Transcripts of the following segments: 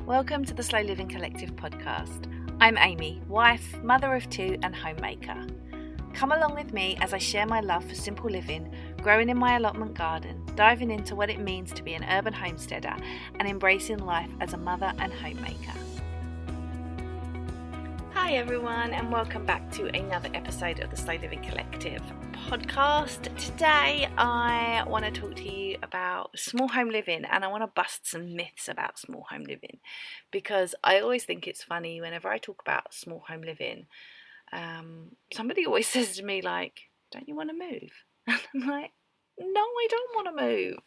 Welcome to the Slow Living Collective podcast. I'm Amy, wife, mother of two and homemaker. Come along with me as I share my love for simple living, growing in my allotment garden, diving into what it means to be an urban homesteader and embracing life as a mother and homemaker. Hi everyone and welcome back to another episode of the Slow Living Collective podcast. Today I want to talk to you about small home living, and I want to bust some myths about small home living, because I always think it's funny whenever I talk about small home living. Somebody always says to me like, don't you want to move? And I'm like, no, I don't want to move.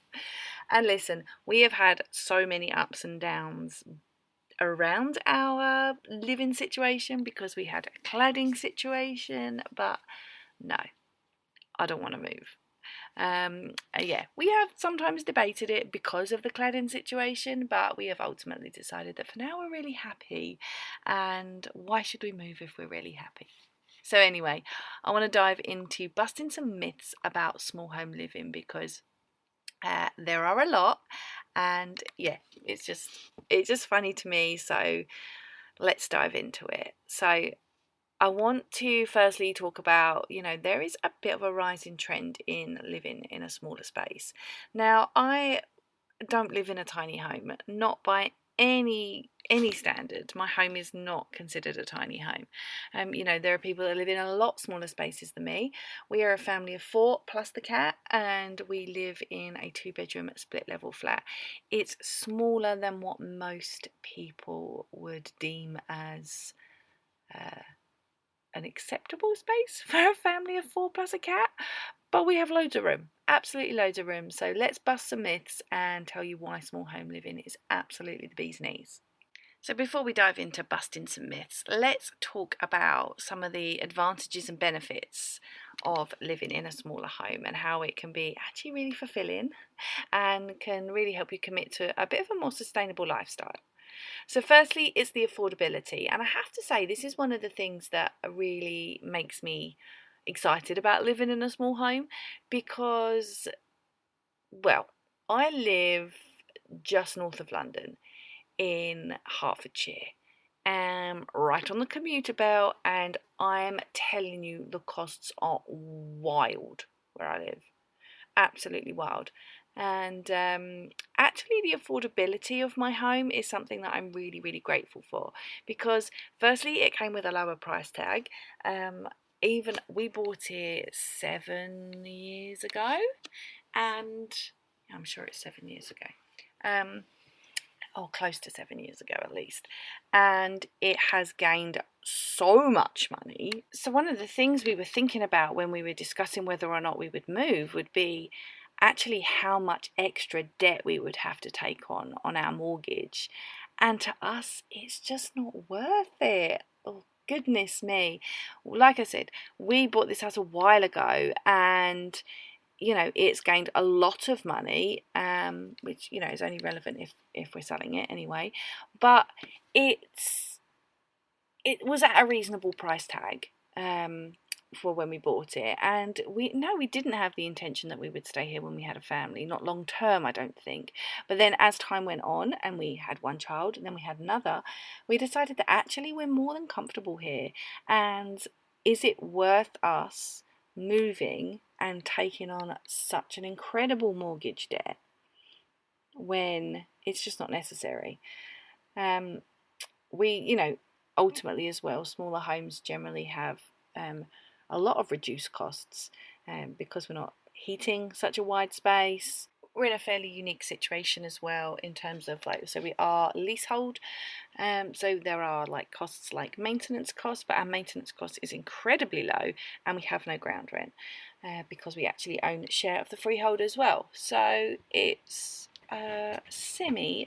And listen, we have had so many ups and downs around our living situation because we had a cladding situation, but no, I don't want to move. We have sometimes debated it because of the cladding situation, but we have ultimately decided that for now we're really happy, and why should we move if we're really happy? So anyway, I want to dive into busting some myths about small home living, because there are a lot, and it's just funny to me. So let's dive into it. So I want to firstly talk about, there is a bit of a rising trend in living in a smaller space. Now, I don't live in a tiny home, not by any standard. My home is not considered a tiny home. There are people that live in a lot smaller spaces than me. We are a family of 4 plus the cat, and we live in a 2-bedroom split level flat. It's smaller than what most people would deem as an acceptable space for a family of 4 plus a cat, but we have loads of room, absolutely loads of room. So let's bust some myths and tell you why small home living is absolutely the bee's knees. So before we dive into busting some myths, let's talk about some of the advantages and benefits of living in a smaller home and how it can be actually really fulfilling and can really help you commit to a bit of a more sustainable lifestyle. So firstly, it's the affordability. And I have to say, this is one of the things that really makes me excited about living in a small home, because, well, I live just north of London in Hertfordshire, right on the commuter belt, and I'm telling you, the costs are wild where I live. Absolutely wild. And actually the affordability of my home is something that I'm really, really grateful for, because firstly it came with a lower price tag. Even we bought it 7 years ago, and I'm sure it's 7 years ago, close to 7 years ago at least, and it has gained so much money. So one of the things we were thinking about when we were discussing whether or not we would move would be actually how much extra debt we would have to take on our mortgage, and to us it's just not worth it. Oh goodness me. Like I said, we bought this house a while ago, and it's gained a lot of money, which is only relevant if we're selling it anyway, but it was at a reasonable price tag for when we bought it, and we didn't have the intention that we would stay here when we had a family, not long term, I don't think. But then as time went on and we had one child and then we had another, we decided that actually we're more than comfortable here, and is it worth us moving and taking on such an incredible mortgage debt when it's just not necessary? Ultimately as well, smaller homes generally have a lot of reduced costs, because we're not heating such a wide space. We're in a fairly unique situation as well in terms of so we are leasehold, so there are costs like maintenance costs, but our maintenance cost is incredibly low, and we have no ground rent because we actually own a share of the freehold as well. So it's a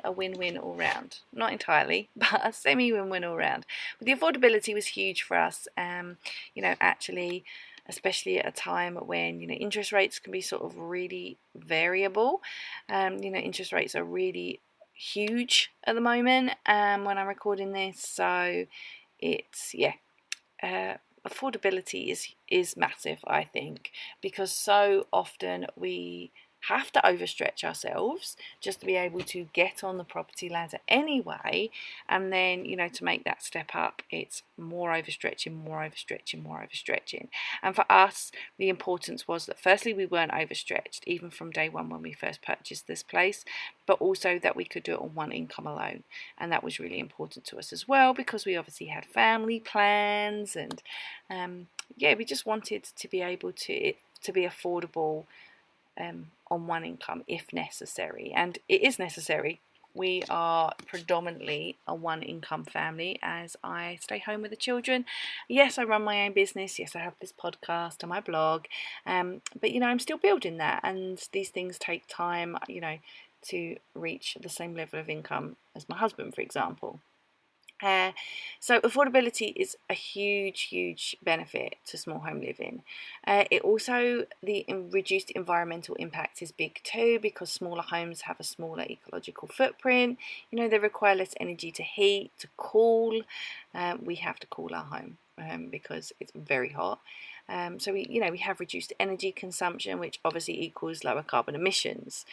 win-win all round. Not entirely, but a semi-win-win all round. But the affordability was huge for us, actually, especially at a time when interest rates can be sort of really variable. Interest rates are really huge at the moment when I'm recording this, so it's affordability is massive, I think, because so often we have to overstretch ourselves just to be able to get on the property ladder anyway. And then, to make that step up, it's more overstretching, more overstretching, more overstretching. And for us, the importance was that firstly, we weren't overstretched, even from day one when we first purchased this place, but also that we could do it on one income alone. And that was really important to us as well, because we obviously had family plans, and we just wanted to be able to be affordable on one income if necessary. And it is necessary. We are predominantly a one income family, as I stay home with the children. Yes, I run my own business. Yes, I have this podcast and my blog. But I'm still building that, and these things take time, to reach the same level of income as my husband, for example. So affordability is a huge benefit to small home living. It also, the reduced environmental impact is big too, because smaller homes have a smaller ecological footprint. They require less energy to heat, to cool. We have to cool our home because it's very hot. So we have reduced energy consumption, which obviously equals lower carbon emissions.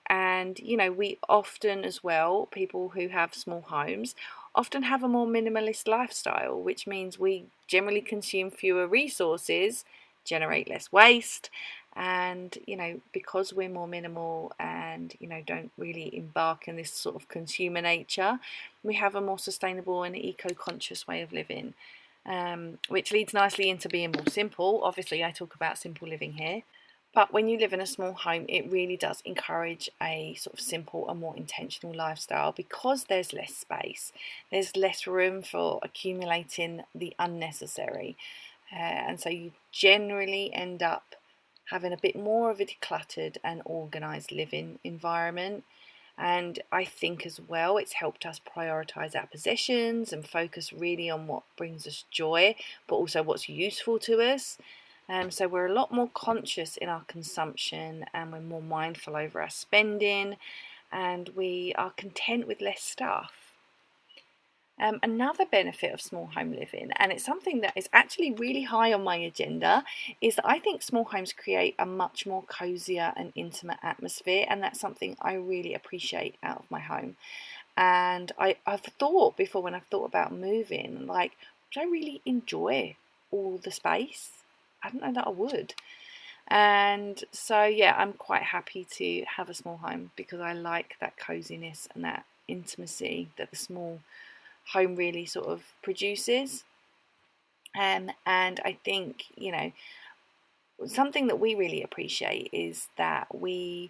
And we often, as well, people who have small homes often have a more minimalist lifestyle, which means we generally consume fewer resources, generate less waste, and because we're more minimal and don't really embark in this sort of consumer nature, we have a more sustainable and eco-conscious way of living, which leads nicely into being more simple. Obviously, I talk about simple living here. But when you live in a small home, it really does encourage a sort of simple and more intentional lifestyle, because there's less space. There's less room for accumulating the unnecessary. And so you generally end up having a bit more of a decluttered and organised living environment. And I think as well, it's helped us prioritise our possessions and focus really on what brings us joy, but also what's useful to us. So we're a lot more conscious in our consumption, and we're more mindful over our spending, and we are content with less stuff. Another benefit of small home living, and it's something that is actually really high on my agenda, is that I think small homes create a much more cosier and intimate atmosphere, and that's something I really appreciate out of my home. And I've thought before, when I've thought about moving, would I really enjoy all the space? I don't know that I would. And so I'm quite happy to have a small home, because I like that coziness and that intimacy that the small home really sort of produces. And I think something that we really appreciate is that we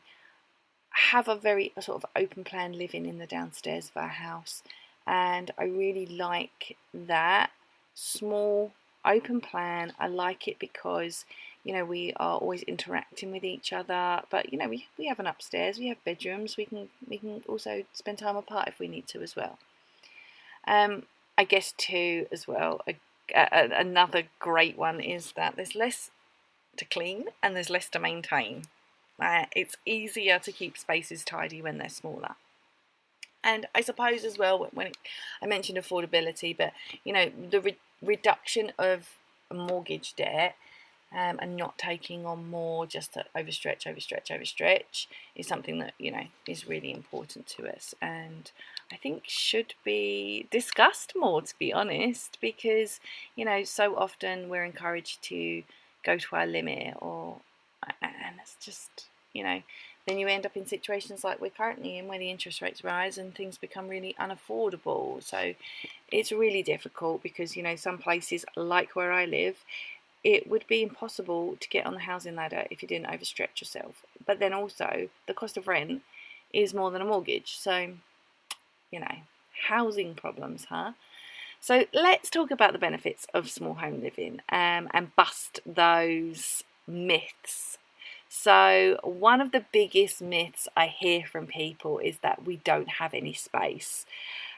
have a sort of open plan living in the downstairs of our house, and I really like that small open plan. I like it because we are always interacting with each other, but we have an upstairs, we have bedrooms, we can also spend time apart if we need to as well. I guess too as well, another great one is that there's less to clean and there's less to maintain. It's easier to keep spaces tidy when they're smaller. And I suppose as well, I mentioned affordability, but the reduction of mortgage debt and not taking on more just to overstretch is something that is really important to us, and I think should be discussed more, to be honest, because so often we're encouraged to go to our limit, and it's just then you end up in situations like we're currently in, where the interest rates rise and things become really unaffordable. So it's really difficult, because some places, like where I live, it would be impossible to get on the housing ladder if you didn't overstretch yourself. But then also the cost of rent is more than a mortgage. So housing problems, huh? So let's talk about the benefits of small home living, and bust those myths. So one of the biggest myths I hear from people is that we don't have any space.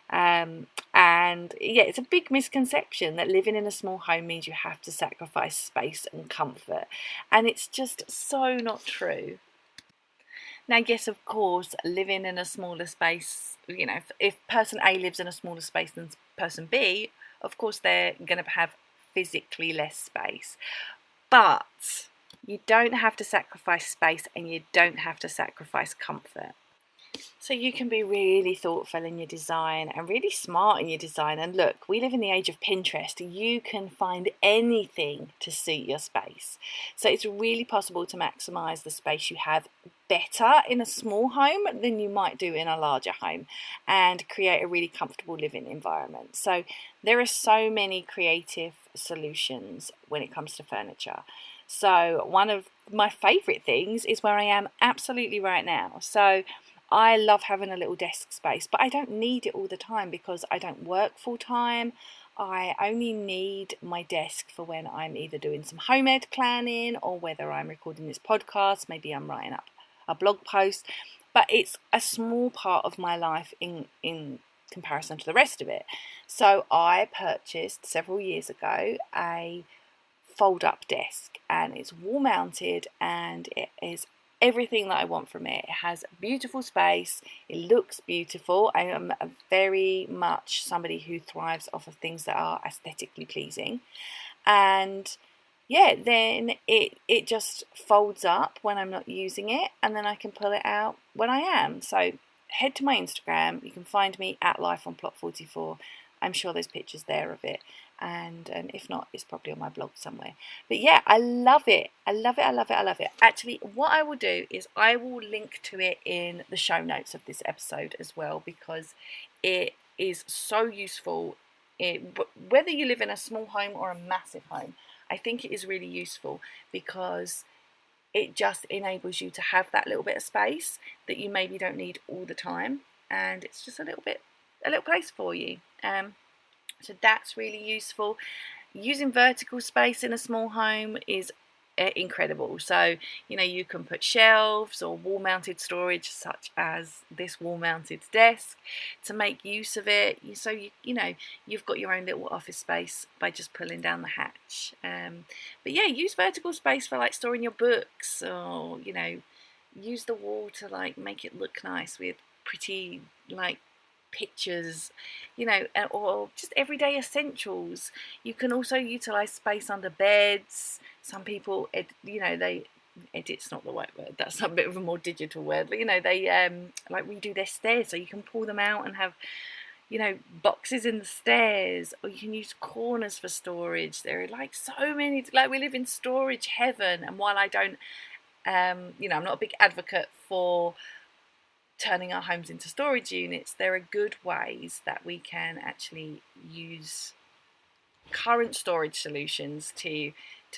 And it's a big misconception that living in a small home means you have to sacrifice space and comfort. And it's just so not true. Now, yes, of course, living in a smaller space, if person A lives in a smaller space than person B, of course they're going to have physically less space. But You don't have to sacrifice space, and you don't have to sacrifice comfort. So you can be really thoughtful in your design and really smart in your design. And look, we live in the age of Pinterest. You can find anything to suit your space. So it's really possible to maximize the space you have better in a small home than you might do in a larger home, and create a really comfortable living environment. So there are so many creative solutions when it comes to furniture. So one of my favorite things is where I am absolutely right now. So I love having a little desk space, but I don't need it all the time because I don't work full time. I only need my desk for when I'm either doing some home ed planning, or whether I'm recording this podcast, maybe I'm writing up a blog post. But it's a small part of my life in comparison to the rest of it. So I purchased several years ago a fold up desk, and it's wall mounted, and it is everything that I want from it. It has beautiful space, it looks beautiful. I am very much somebody who thrives off of things that are aesthetically pleasing, and yeah, then it just folds up when I'm not using it, and then I can pull it out when I am. So head to my Instagram, you can find me at Life on Plot 44. I'm sure there's pictures there of it, and if not, it's probably on my blog somewhere. But yeah, I love it. I love it. I love it. I love it. Actually, what I will do is I will link to it in the show notes of this episode as well, because it is so useful. Whether you live in a small home or a massive home, I think it is really useful because it just enables you to have that little bit of space that you maybe don't need all the time, and it's just a little place for you. So that's really useful. Using vertical space in a small home is incredible. So you can put shelves or wall mounted storage, such as this wall mounted desk, to make use of it. So you've got your own little office space by just pulling down the hatch. But yeah, use vertical space for like storing your books, or use the wall to like make it look nice with pretty like pictures, or just everyday essentials. You can also utilize space under beds. Some people, edit's not the right word, that's a bit of a more digital word, but they like redo their stairs, so you can pull them out and have boxes in the stairs, or you can use corners for storage. There are like so many, like we live in storage heaven. And while I don't I'm not a big advocate for turning our homes into storage units, there are good ways that we can actually use current storage solutions to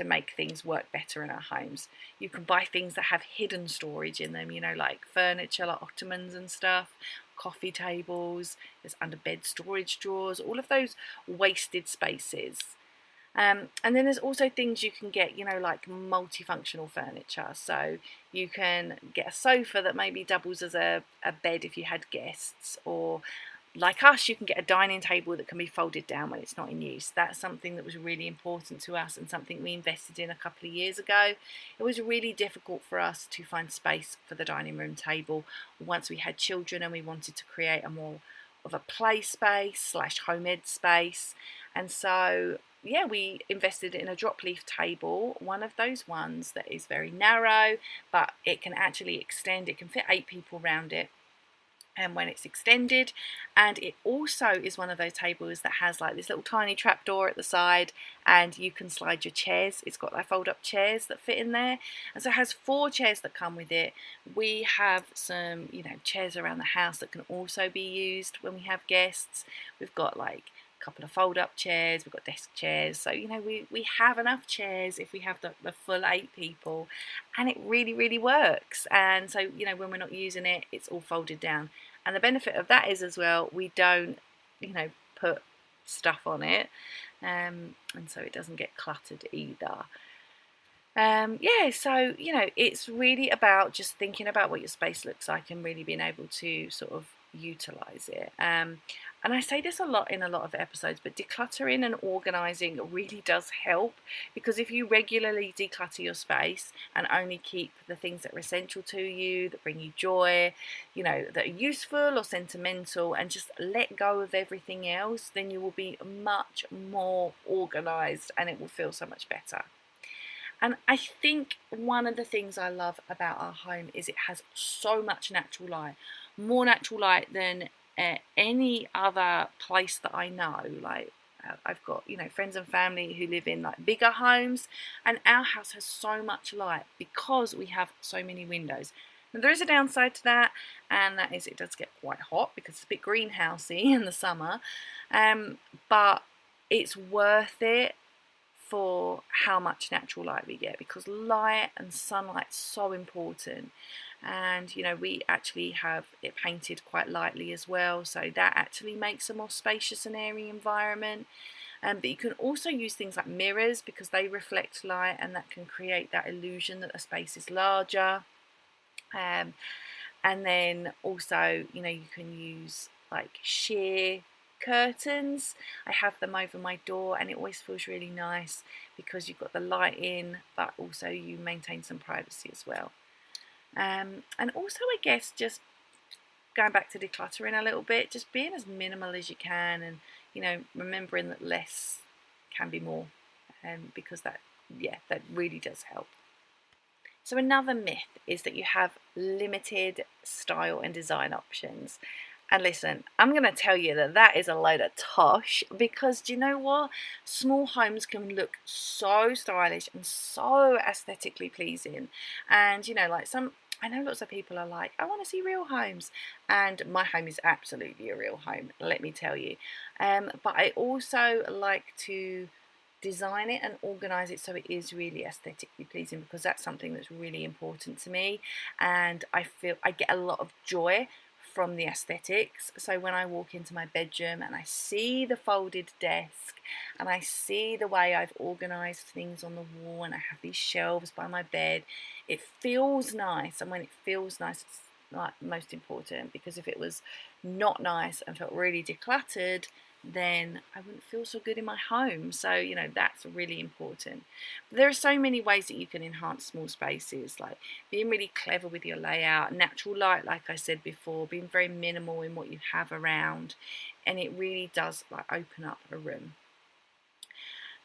make things work better in our homes. You can buy things that have hidden storage in them, like furniture, like ottomans and stuff, coffee tables, there's under bed storage drawers, all of those wasted spaces. And then there's also things you can get, like multifunctional furniture. So you can get a sofa that maybe doubles as a bed if you had guests, or like us, you can get a dining table that can be folded down when it's not in use. That's something that was really important to us and something we invested in a couple of years ago. It was really difficult for us to find space for the dining room table once we had children, and we wanted to create a more of a play space / home ed space. And so yeah, we invested in a drop leaf table, one of those ones that is very narrow, but it can actually extend. It can fit 8 people around it, and when it's extended, and it also is one of those tables that has like this little tiny trap door at the side, and you can slide your chairs. It's got like fold up chairs that fit in there, and so it has 4 chairs that come with it. We have some chairs around the house that can also be used when we have guests. We've got like couple of fold-up chairs, we've got desk chairs, so we have enough chairs if we have the full 8 people, and it really works. And so when we're not using it, it's all folded down, and the benefit of that is as well, we don't put stuff on it, and so it doesn't get cluttered either. So it's really about just thinking about what your space looks like and really being able to sort of utilize it. And I say this a lot in a lot of episodes, but decluttering and organizing really does help, because if you regularly declutter your space and only keep the things that are essential to you, that bring you joy, that are useful or sentimental, and just let go of everything else, then you will be much more organized and it will feel so much better. And I think one of the things I love about our home is it has so much natural light, more natural light than any other place that I know. Like I've got, friends and family who live in like bigger homes, and our house has so much light because we have so many windows. Now, there is a downside to that, and that is it does get quite hot because it's a bit greenhousey in the summer, but it's worth it for how much natural light we get, because light and sunlight is so important. And we actually have it painted quite lightly as well, so that actually makes a more spacious and airy environment. But you can also use things like mirrors because they reflect light, and that can create that illusion that the space is larger. And then also, you can use like sheer curtains. I have them over my door, and it always feels really nice because you've got the light in, but also you maintain some privacy as well. And also, I guess, just going back to decluttering a little bit, just being as minimal as you can, and remembering that less can be more, because that really does help. So another myth is that you have limited style and design options. And listen, I'm going to tell you that is a load of tosh, because do you know what? Small homes can look so stylish and so aesthetically pleasing. And I know lots of people are like, I want to see real homes. And my home is absolutely a real home, let me tell you. But I also like to design it and organize it so it is really aesthetically pleasing, because that's something that's really important to me, and I feel I get a lot of joy from the aesthetics. So when I walk into my bedroom and I see the folded desk and I see the way I've organized things on the wall, and I have these shelves by my bed, it feels nice. And when it feels nice, it's like most important, because if it was not nice and felt really decluttered, then I wouldn't feel so good in my home. So, that's really important. But there are so many ways that you can enhance small spaces, like being really clever with your layout, natural light, like I said before, being very minimal in what you have around, and it really does open up a room.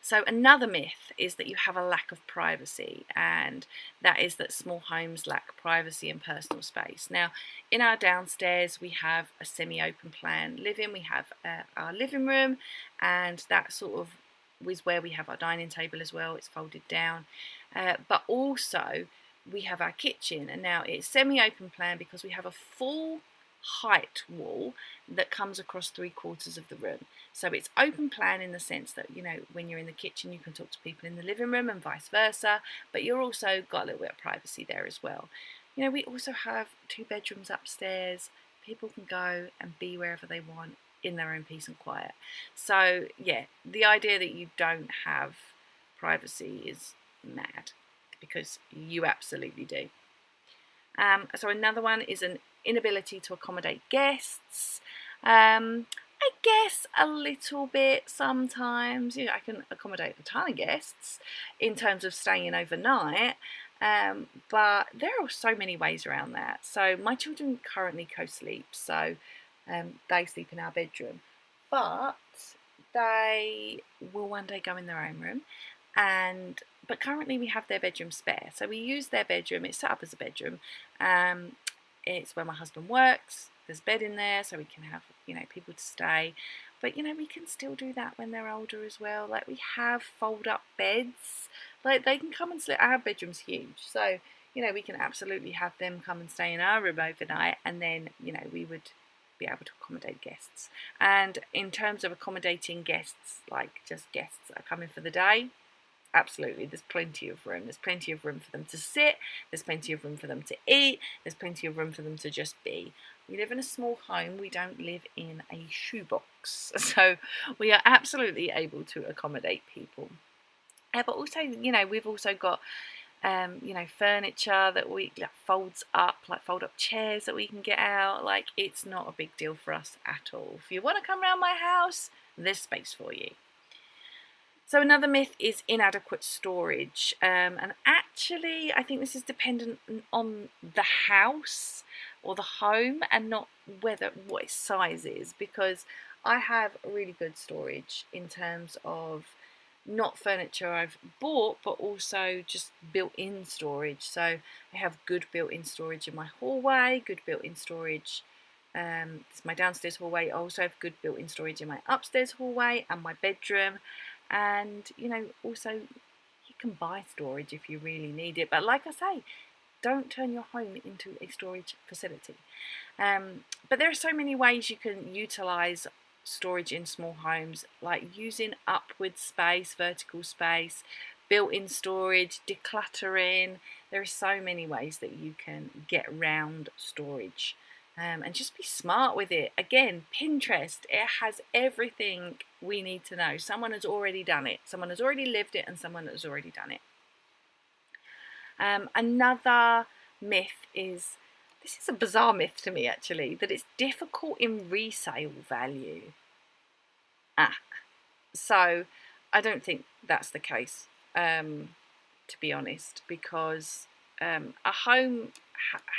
So another myth is that you have a lack of privacy, and that is that small homes lack privacy and personal space. Now, in our downstairs, we have a semi-open plan living. We have our living room, and that sort of is where we have our dining table as well. It's folded down, but also we have our kitchen, and now it's semi-open plan because we have a full height wall that comes across 3/4 of the room. So it's open plan in the sense that, when you're in the kitchen, you can talk to people in the living room and vice versa, but you're also got a little bit of privacy there as well. We also have 2 bedrooms upstairs. People can go and be wherever they want in their own peace and quiet. So yeah, the idea that you don't have privacy is mad, because you absolutely do. So another one is an inability to accommodate guests. I guess a little bit sometimes. I can accommodate a ton of guests in terms of staying overnight, but there are so many ways around that. So my children currently co-sleep, so they sleep in our bedroom, but they will one day go in their own room. But currently we have their bedroom spare, so we use their bedroom. It's set up as a bedroom. It's where my husband works. There's a bed in there, so we can have people to stay. But we can still do that when they're older as well. Like, we have fold-up beds. Like, they can come and sleep. Our bedroom's huge, so we can absolutely have them come and stay in our room overnight, and then we would be able to accommodate guests. And in terms of accommodating guests, like just guests that are coming for the day, absolutely, there's plenty of room. There's plenty of room for them to sit. There's plenty of room for them to eat. There's plenty of room for them to just be. We live in a small home. We don't live in a shoebox. So we are absolutely able to accommodate people. But also, we've also got, furniture that folds up, like fold-up chairs that we can get out. Like, it's not a big deal for us at all. If you want to come around my house, there's space for you. So another myth is inadequate storage, and actually I think this is dependent on the house or the home, and not what its size is, because I have really good storage in terms of not furniture I've bought, but also just built-in storage. So I have good built-in storage in my hallway, good built-in storage. It's my downstairs hallway. I also have good built-in storage in my upstairs hallway and my bedroom. And also you can buy storage if you really need it. But like I say, don't turn your home into a storage facility. But there are so many ways you can utilize storage in small homes, like using upward space, vertical space, built-in storage, decluttering. There are so many ways that you can get around storage, and just be smart with it. Again, Pinterest, it has everything we need to know. Someone has already done it, someone has already lived it, and someone has already done it. Another myth is, this is a bizarre myth to me actually, that it's difficult in resale value. So I don't think that's the case, to be honest, because a home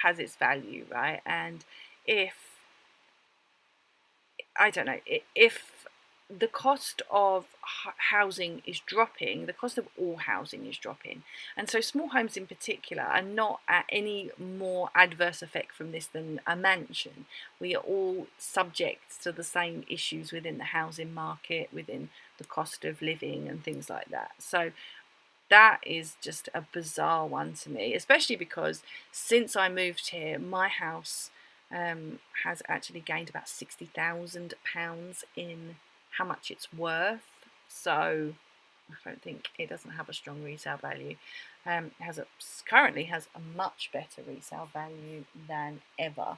has its value, right? And if the cost of housing is dropping, the cost of all housing is dropping. And so small homes in particular are not at any more adverse effect from this than a mansion. We are all subject to the same issues within the housing market, within the cost of living and things like that. So that is just a bizarre one to me, especially because since I moved here, my house has actually gained about £60,000 in how much it's worth. So I don't think it doesn't have a strong resale value. Currently has a much better resale value than ever.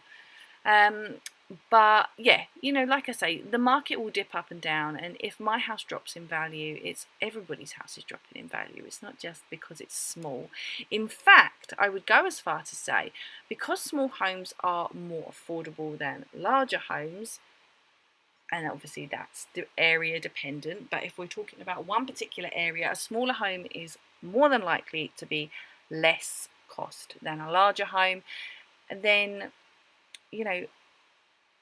But yeah, like I say, the market will dip up and down, and if my house drops in value, it's everybody's house is dropping in value. It's not just because it's small. In fact, I would go as far to say, because small homes are more affordable than larger homes, and obviously that's area dependent, but if we're talking about one particular area, a smaller home is more than likely to be less cost than a larger home. And then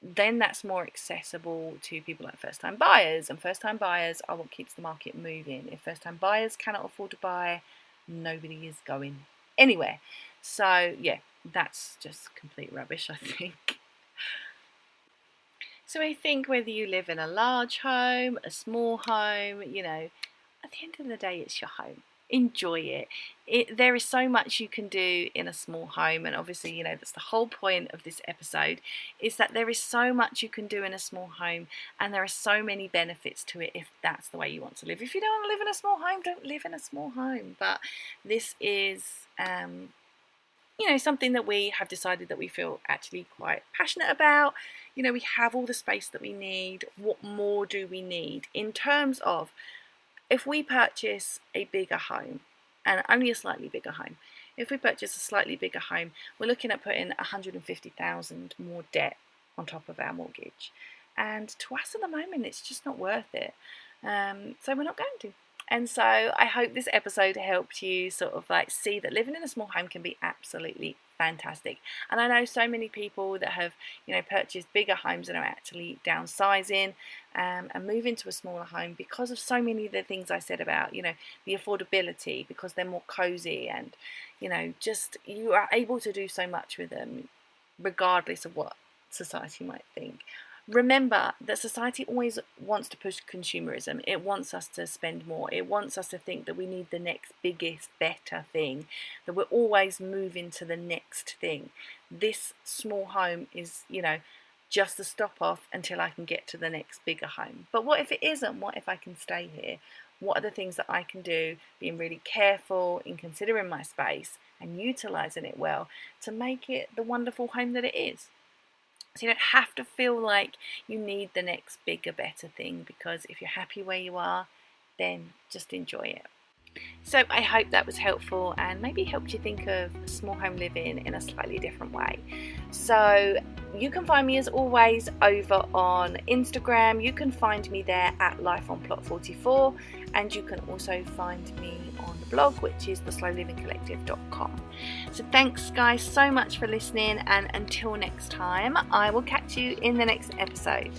then that's more accessible to people like first-time buyers, and first-time buyers are what keeps the market moving. If first-time buyers cannot afford to buy, nobody is going anywhere. So yeah, that's just complete rubbish, I think. So I think whether you live in a large home, a small home, at the end of the day, it's your home. Enjoy it. There is so much you can do in a small home, and obviously, that's the whole point of this episode, is that there is so much you can do in a small home, and there are so many benefits to it if that's the way you want to live. If you don't want to live in a small home, don't live in a small home. But this is something that we have decided that we feel actually quite passionate about. We have all the space that we need. What more do we need in terms of, if we purchase a bigger home, and only a slightly bigger home, if we purchase a slightly bigger home, we're looking at putting £150,000 more debt on top of our mortgage. And to us at the moment, it's just not worth it. So we're not going to. And so I hope this episode helped you sort of like see that living in a small home can be absolutely fantastic. And I know so many people that have, purchased bigger homes and are actually downsizing and moving to a smaller home because of so many of the things I said about, the affordability, because they're more cozy, and, just you are able to do so much with them regardless of what society might think. Remember that society always wants to push consumerism. It wants us to spend more. It wants us to think that we need the next biggest, better thing, that we're always moving to the next thing. This small home is, just a stop off until I can get to the next bigger home. But what if it isn't? What if I can stay here? What are the things that I can do, being really careful in considering my space and utilising it well to make it the wonderful home that it is? So you don't have to feel like you need the next bigger, better thing, because if you're happy where you are, then just enjoy it. So I hope that was helpful and maybe helped you think of small home living in a slightly different way. So you can find me as always over on Instagram. You can find me there at lifeonplot44, and you can also find me on the blog, which is theslowlivingcollective.com. So thanks guys so much for listening, and until next time, I will catch you in the next episode.